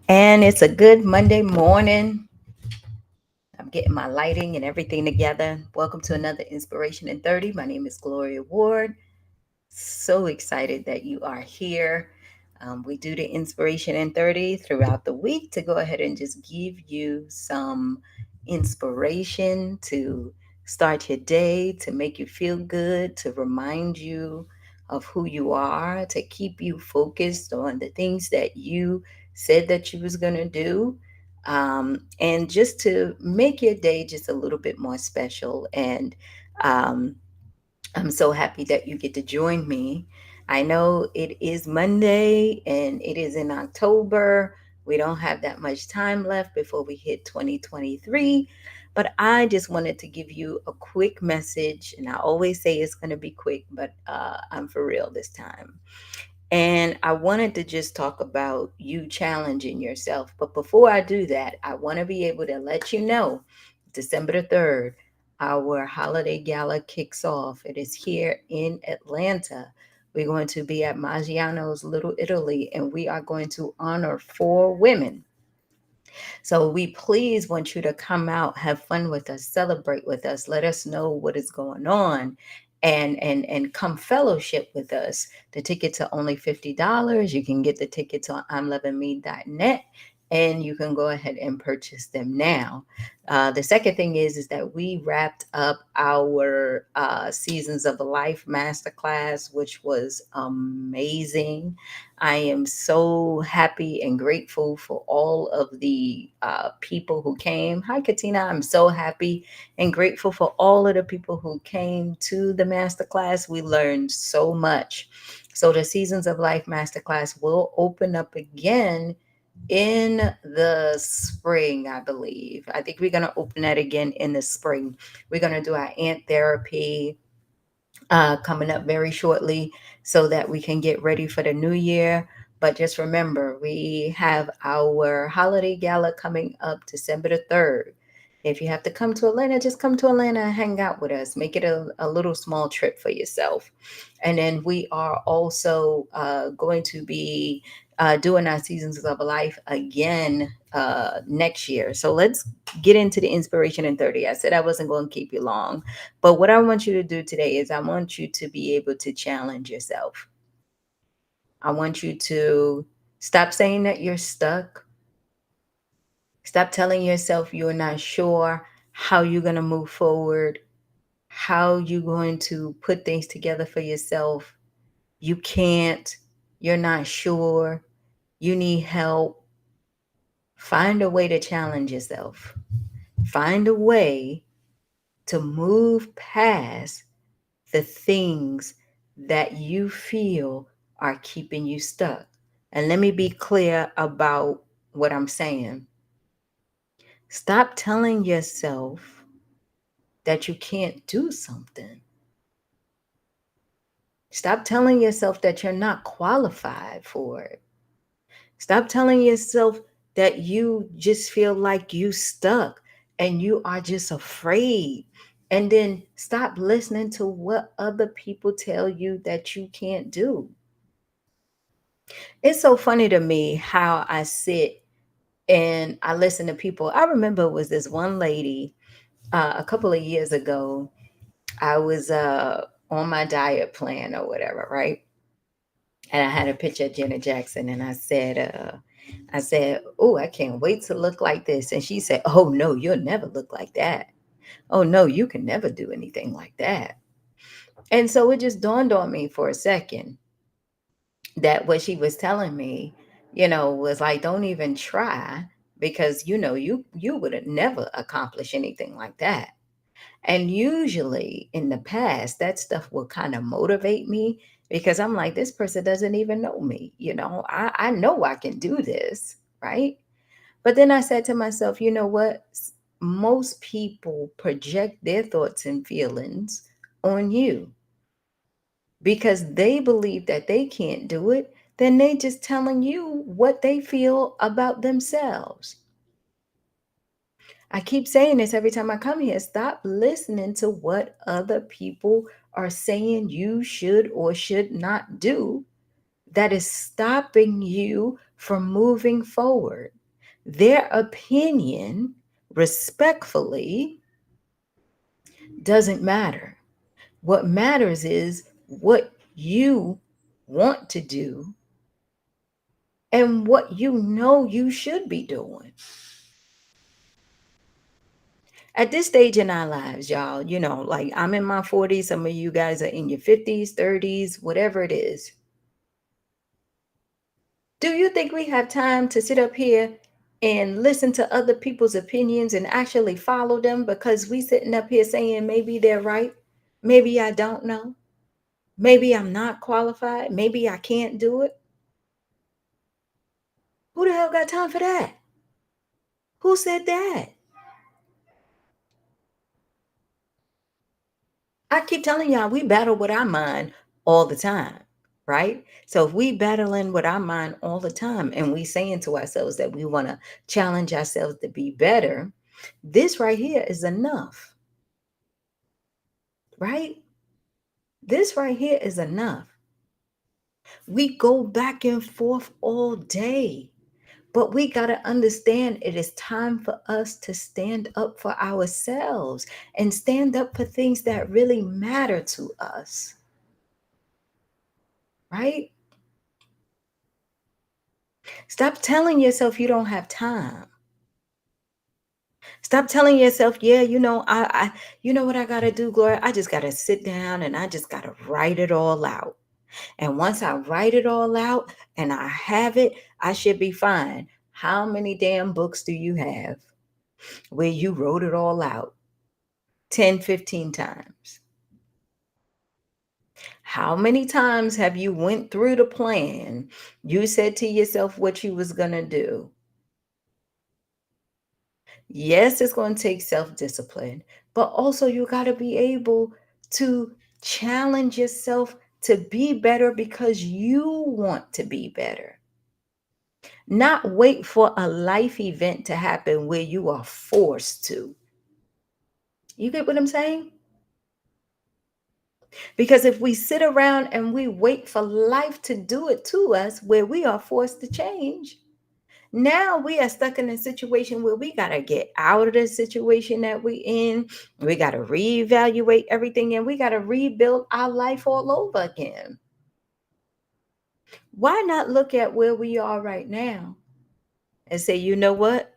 And it's a good Monday morning. I'm getting my lighting and everything together. Welcome to another Inspiration in 30. My name is Gloria Ward. So excited that you are here. We do the Inspiration in 30 throughout the week to go ahead and just give you some inspiration to start your day, to make you feel good, to remind you of who you are, to keep you focused on the things that you said that you was going to do. And just to make your day just a little bit more special. And um, I'm so happy that you get to join me. I know it is Monday and it is in October. We don't have that much time left before we hit 2023. But I just wanted to give you a quick message. And I always say it's going to be quick, but I'm for real this time. And I wanted to just talk about you challenging yourself. But before I do that, I want to be able to let you know December the 3rd, our holiday gala kicks off. It is here in Atlanta. We're going to be at Maggiano's Little Italy, and we are going to honor four women. So we please want you to come out, have fun with us, celebrate with us, let us know what is going on. And come fellowship with us. The tickets are only $50. You can get the tickets on imlovingme.net and you can go ahead and purchase them now. The second thing is that we wrapped up our Seasons of Life masterclass, which was amazing. I am so happy and grateful for all of the people who came. Hi, Katina. I'm so happy and grateful for all of the people who came to the masterclass. We learned so much. So, the Seasons of Life masterclass will open up again in the spring, I believe. I think we're going to open that again in the spring. We're going to do our ant therapy coming up very shortly so that we can get ready for the new year. But just remember, we have our holiday gala coming up December the 3rd. If you have to come to Atlanta, just come to Atlanta and hang out with us. Make it a little small trip for yourself. And then we are also going to be doing our Seasons of Life again next year. So let's get into the Inspiration in 30. I said I wasn't going to keep you long. But what I want you to do today is I want you to be able to challenge yourself. I want you to stop saying that you're stuck. Stop telling yourself you're not sure how you're going to move forward, how you're going to put things together for yourself. You can't, you're not sure, you need help. Find a way to challenge yourself. Find a way to move past the things that you feel are keeping you stuck. And let me be clear about what I'm saying. Stop telling yourself that you can't do something. Stop telling yourself that you're not qualified for it. Stop telling yourself that you just feel like you stuck and you are just afraid. And then stop listening to what other people tell you that you can't do. It's so funny to me how I sit and I listen to people. I remember it was this one lady a couple of years ago. I was on my diet plan or whatever, right? And I had a picture of Janet Jackson, and I said, "Oh, I can't wait to look like this." And she said, "Oh no, you'll never look like that. Oh no, you can never do anything like that." And so it just dawned on me for a second that what she was telling me, was like, don't even try because you would have never accomplish anything like that. And usually in the past, that stuff will kind of motivate me because I'm like, this person doesn't even know me. I know I can do this, right? But then I said to myself, you know what? Most people project their thoughts and feelings on you because they believe that they can't do it, then they just telling you what they feel about themselves. I keep saying this every time I come here. Stop listening to what other people are saying you should or should not do that is stopping you from moving forward. Their opinion, respectfully, doesn't matter. What matters is what you want to do and what you know you should be doing. At this stage in our lives, y'all, like I'm in my 40s, some of you guys are in your 50s, 30s, whatever it is. Do you think we have time to sit up here and listen to other people's opinions and actually follow them because we sitting up here saying maybe they're right, maybe I don't know, maybe I'm not qualified, maybe I can't do it? Who the hell got time for that? Who said that? I keep telling y'all, we battle with our mind all the time, right? So if we battling with our mind all the time and we saying to ourselves that we want to challenge ourselves to be better, this right here is enough, right? This right here is enough. We go back and forth all day, but we got to understand it is time for us to stand up for ourselves and stand up for things that really matter to us, right? Stop telling yourself you don't have time. Stop telling yourself, yeah, you know what I gotta do, Gloria? I just gotta sit down and I just gotta write it all out. And once I write it all out and I have it, I should be fine. How many damn books do you have where you wrote it all out 10, 15 times? How many times have you went through the plan? You said to yourself what you was gonna do. Yes, it's going to take self discipline, but also you got to be able to challenge yourself to be better because you want to be better. Not wait for a life event to happen where you are forced to. You get what I'm saying? Because if we sit around and we wait for life to do it to us where we are forced to change, now we are stuck in a situation where we got to get out of the situation that we in. We got to reevaluate everything and we got to rebuild our life all over again. Why not look at where we are right now and say, you know what?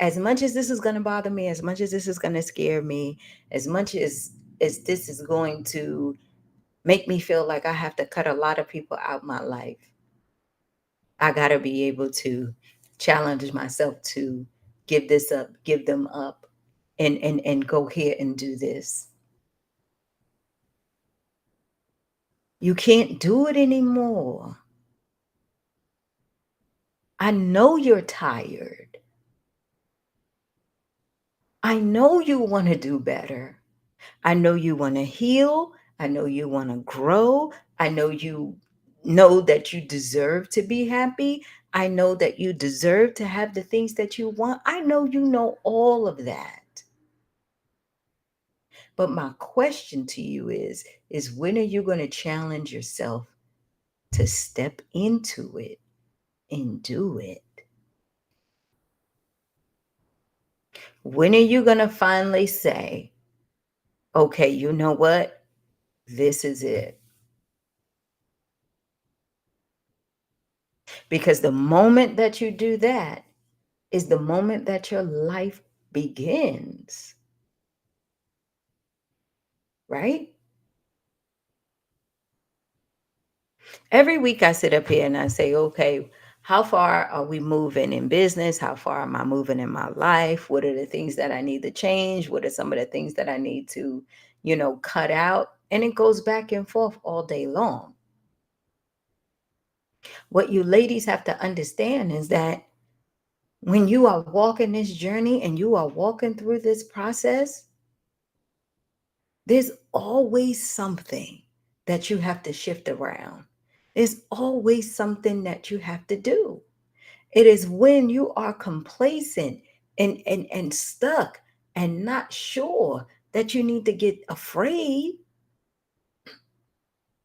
As much as this is going to bother me, as much as this is going to scare me, as much as this is going to make me feel like I have to cut a lot of people out my life, I got to be able to challenge myself to give this up, give them up, and go here and do this. You can't do it anymore. I know you're tired. I know you want to do better. I know you want to heal. I know you want to grow. I know you know that you deserve to be happy. I know that you deserve to have the things that you want. I know you know all of that. But my question to you is when are you going to challenge yourself to step into it and do it? When are you going to finally say, okay, you know what? This is it. Because the moment that you do that is the moment that your life begins, right? Every week I sit up here and I say, okay, how far are we moving in business? How far am I moving in my life? What are the things that I need to change? What are some of the things that I need to, cut out? And it goes back and forth all day long. What you ladies have to understand is that when you are walking this journey and you are walking through this process, there's always something that you have to shift around. There's always something that you have to do. It is when you are complacent and stuck and not sure that you need to get afraid,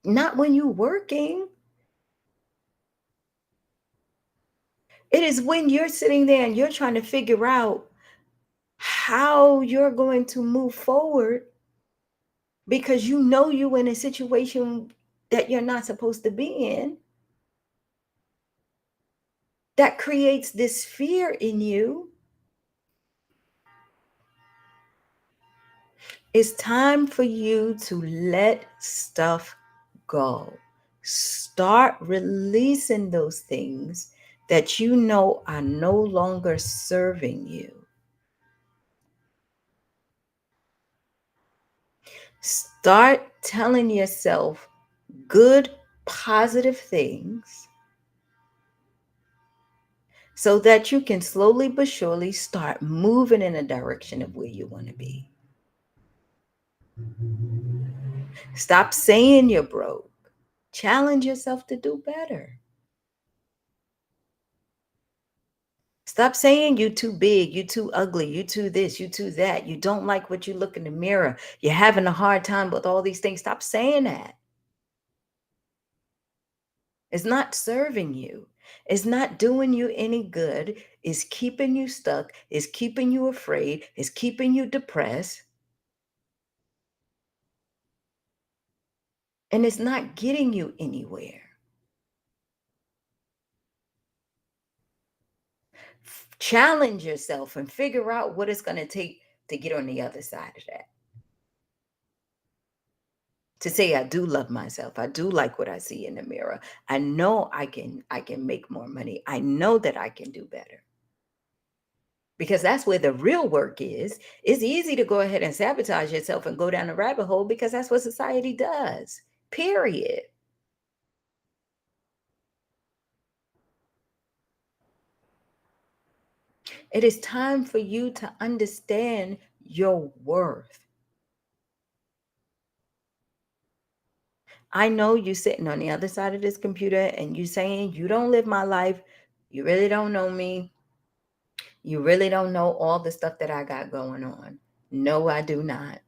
not when you're working. It is when you're sitting there and you're trying to figure out how you're going to move forward because you know you in a situation that you're not supposed to be in, that creates this fear in you. It's time for you to let stuff go. Start releasing those things that you know are no longer serving you. Start telling yourself good, positive things so that you can slowly but surely start moving in a direction of where you want to be. Stop saying you're broke. Challenge yourself to do better. Stop saying you too big, you too ugly, you too this, you too that. You don't like what you look in the mirror. You're having a hard time with all these things. Stop saying that. It's not serving you. It's not doing you any good. It's keeping you stuck. It's keeping you afraid. It's keeping you depressed. And it's not getting you anywhere. Challenge yourself and figure out what it's going to take to get on the other side of that. To say I do love myself. I do like what I see in the mirror. I know I can make more money. I know that I can do better. Because that's where the real work is. It's easy to go ahead and sabotage yourself and go down a rabbit hole because that's what society does. Period. It is time for you to understand your worth. I know you sitting on the other side of this computer and you saying you don't live my life. You really don't know me. You really don't know all the stuff that I got going on. No, I do not.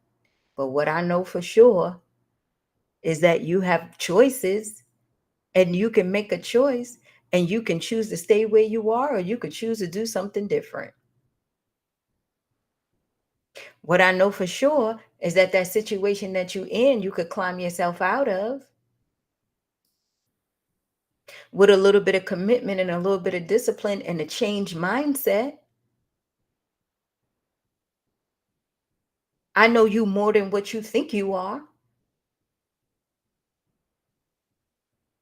But what I know for sure is that you have choices and you can make a choice and you can choose to stay where you are or you could choose to do something different. What I know for sure is that that situation that you in, you could climb yourself out of with a little bit of commitment and a little bit of discipline and a change mindset. I know you more than what you think you are,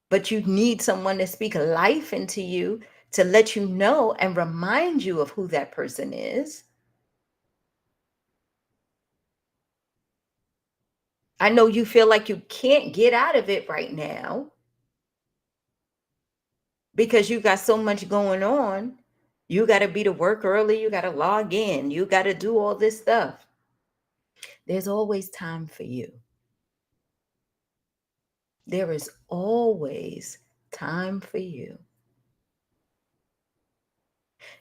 but you need someone to speak life into you to let you know and remind you of who that person is. I know you feel like you can't get out of it right now because you got so much going on. You got to be to work early, you got to log in, you got to do all this stuff. There's always time for you. There is always time for you.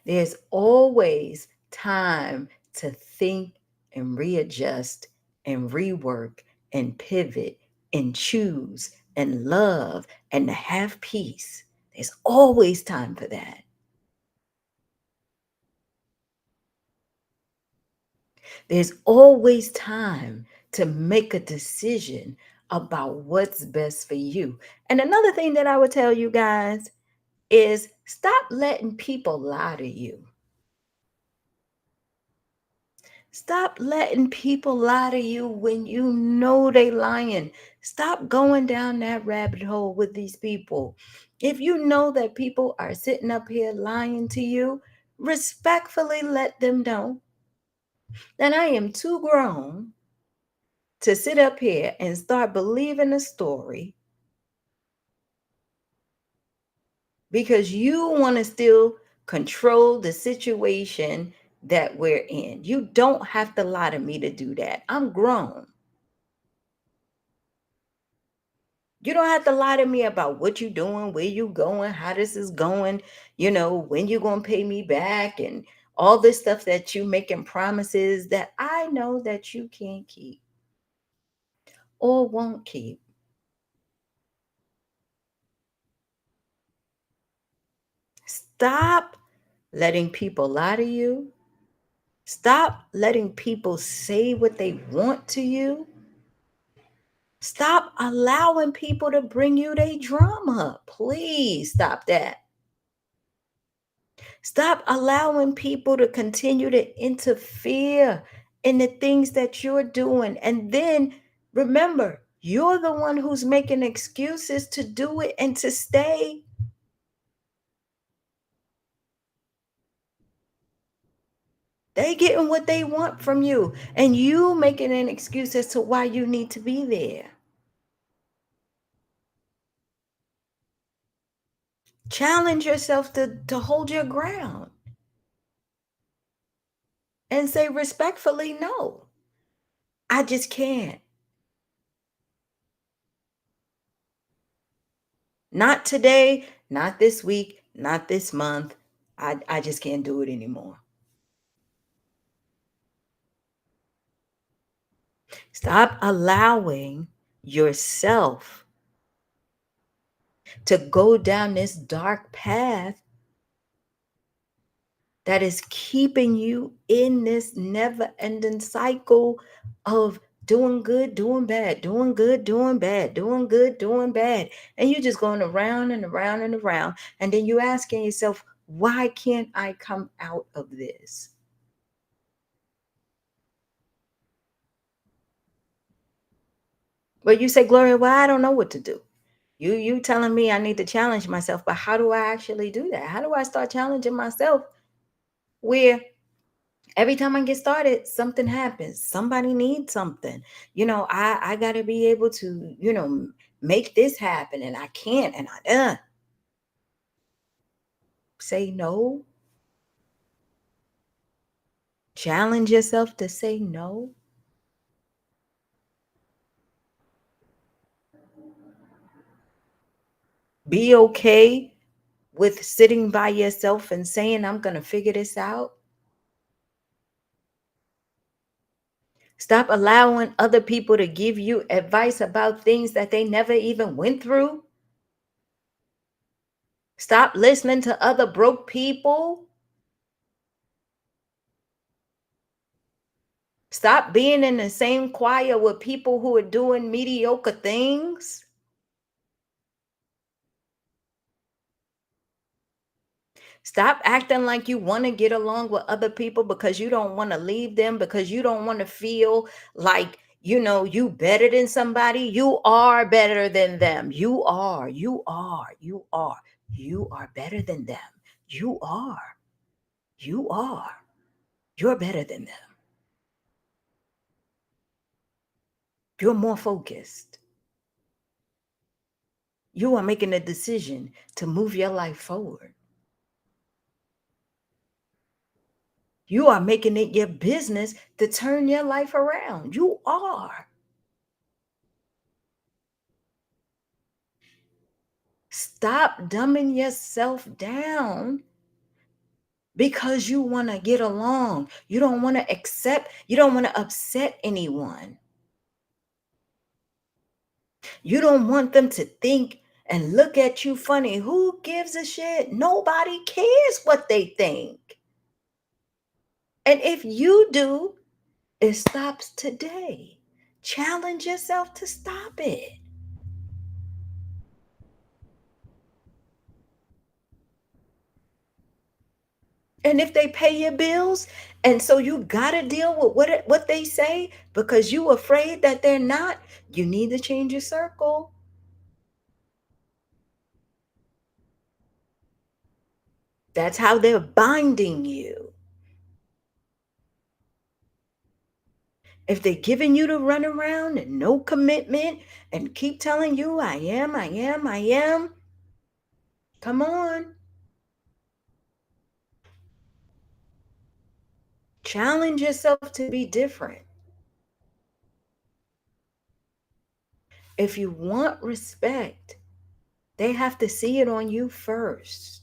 There's always time to think and readjust and rework and pivot and choose and love and to have peace. There's always time for that. There's always time to make a decision about what's best for you. And another thing that I would tell you guys is stop letting people lie to you. Stop letting people lie to you when you know they lying. Stop going down that rabbit hole with these people. If you know that people are sitting up here lying to you, respectfully let them know that I am too grown to sit up here and start believing a story because you want to still control the situation that we're in. You don't have to lie to me to do that. I'm grown. You don't have to lie to me about what you're doing, where you going, how this is going, when you're going to pay me back and all this stuff that you making promises that I know that you can't keep or won't keep. Stop letting people lie to you. Stop letting people say what they want to you. Stop allowing people to bring you their drama. Please stop that. Stop allowing people to continue to interfere in the things that you're doing. And then remember, you're the one who's making excuses to do it and to stay. They getting what they want from you, and you making an excuse as to why you need to be there. Challenge yourself to hold your ground and say respectfully, no, I just can't. Not today, not this week, not this month. I just can't do it anymore. Stop allowing yourself to go down this dark path that is keeping you in this never ending cycle of doing good, doing bad, doing good, doing bad, doing good, doing bad. And you're just going around and around and around. And then you're asking yourself, why can't I come out of this? Well, you say, Gloria, well, I don't know what to do. You telling me I need to challenge myself, but how do I actually do that? How do I start challenging myself where every time I get started, something happens. Somebody needs something. I got to be able to, make this happen, and I can't. And I say no. Challenge yourself to say no. Be okay with sitting by yourself and saying, I'm going to figure this out. Stop allowing other people to give you advice about things that they never even went through. Stop listening to other broke people. Stop being in the same choir with people who are doing mediocre things. Stop acting like you want to get along with other people because you don't want to leave them, because you don't want to feel like, you better than somebody. You are better than them. You are better than them. You are. You are. You're better than them. You're more focused. You are making a decision to move your life forward. You are making it your business to turn your life around. You are. Stop dumbing yourself down because you want to get along. You don't want to accept, you don't want to upset anyone. You don't want them to think and look at you funny. Who gives a shit? Nobody cares what they think. And if you do, it stops today. Challenge yourself to stop it. And if they pay your bills, and so you gotta deal with what they say because you afraid that they're not, you need to change your circle. That's how they're binding you. If they're giving you the runaround and no commitment and keep telling you, I am, I am, I am, come on. Challenge yourself to be different. If you want respect, they have to see it on you first.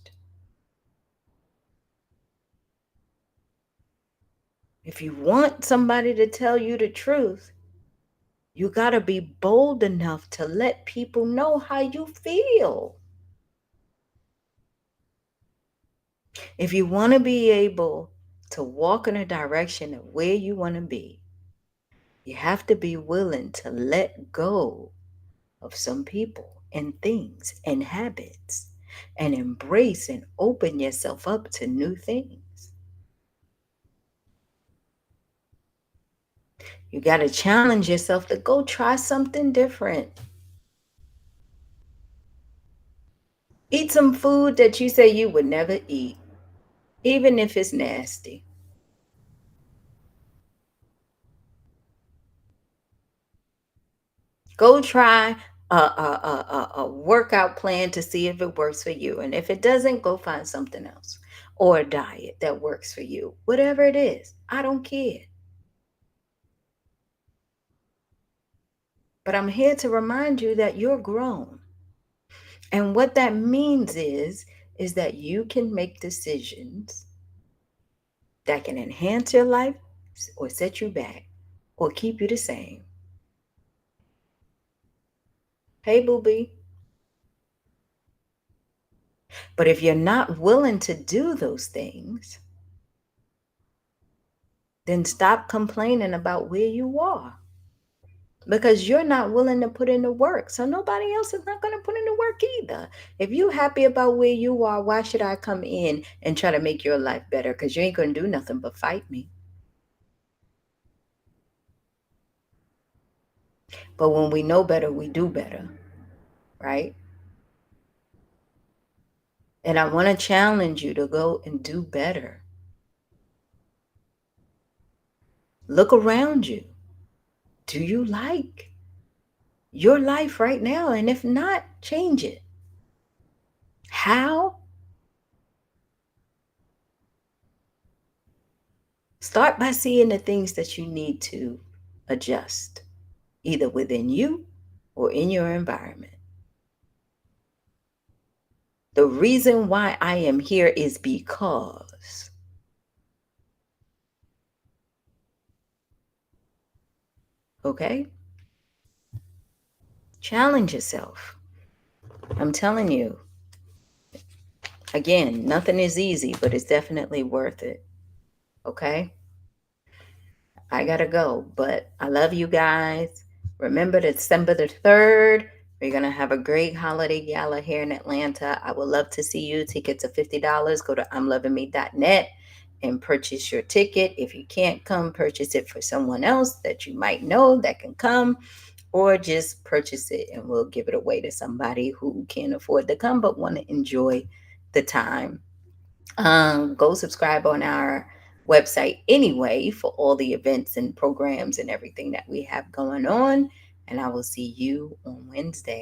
If you want somebody to tell you the truth, you got to be bold enough to let people know how you feel. If you want to be able to walk in a direction of where you want to be, you have to be willing to let go of some people and things and habits and embrace and open yourself up to new things. You got to challenge yourself to go try something different. Eat some food that you say you would never eat, even if it's nasty. Go try a workout plan to see if it works for you. And if it doesn't, go find something else or a diet that works for you. Whatever it is, I don't care. But I'm here to remind you that you're grown. And what that means is that you can make decisions that can enhance your life or set you back or keep you the same. Hey, booby. But if you're not willing to do those things, then stop complaining about where you are because you're not willing to put in the work. So nobody else is not going to put in the work either. If you're happy about where you are, why should I come in and try to make your life better? Because you ain't going to do nothing but fight me. But when we know better, we do better, right? And I want to challenge you to go and do better. Look around you. Do you like your life right now? And if not, change it. How? Start by seeing the things that you need to adjust, either within you or in your environment. The reason why I am here is because. Okay? Challenge yourself. I'm telling you, again, nothing is easy, but it's definitely worth it. Okay? I gotta go, but I love you guys. Remember December the 3rd, we're gonna have a great holiday gala here in Atlanta. I would love to see you. Tickets are $50. Go to imlovingme.net and purchase your ticket. If you can't come, purchase it for someone else that you might know that can come, or just purchase it and we'll give it away to somebody who can't afford to come but want to enjoy the time. Go subscribe on our website anyway for all the events and programs and everything that we have going on. And I will see you on Wednesday.